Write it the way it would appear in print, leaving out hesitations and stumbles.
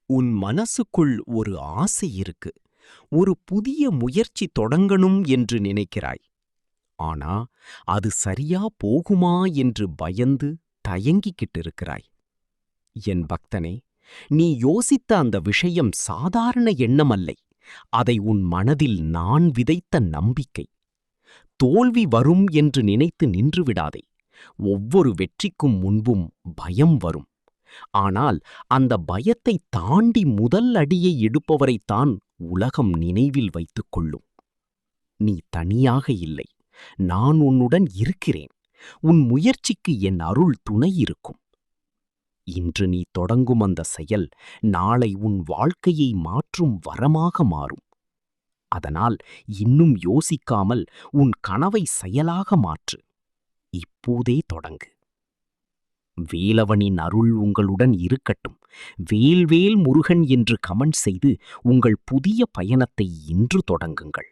உன் மனசுக்குள் ஒரு ஆசை இருக்கு. ஒரு புதிய முயற்சி தொடங்கணும் என்று நினைக்கிறாய். ஆனா அது சரியா போகுமா என்று பயந்து தயங்கிக்கிட்டு இருக்கிறாய். என் பக்தனே, நீ யோசித்த அந்த விஷயம் சாதாரண எண்ணமல்லை. அதை உன் மனதில் நான் விதைத்த நம்பிக்கை. தோல்வி வரும் என்று நினைத்து நின்றுவிடாதே. ஒவ்வொரு வெற்றிக்கும் முன்பும் பயம் வரும். ஆனால் அந்த பயத்தை தாண்டி முதல் அடியை எடுப்பவரைத்தான் உலகம் நினைவில் வைத்துக் கொள்ளும். நீ தனியாக இல்லை. நான் உன்னுடன் இருக்கிறேன். உன் முயற்சிக்கு என் அருள் துணை இருக்கும். இன்று நீ தொடங்கும் அந்த செயல் நாளை உன் வாழ்க்கையை மாற்றும் வரமாக மாறும். அதனால் இன்னும் யோசிக்காமல் உன் கனவை செயலாக மாற்று. இப்போதே தொடங்கு. வேலவனின் அருள் உங்களுடன் இருக்கட்டும். வேல்வேல் முருகன் என்று கமெண்ட் செய்து உங்கள் புதிய பயணத்தை இன்று தொடங்குங்கள்.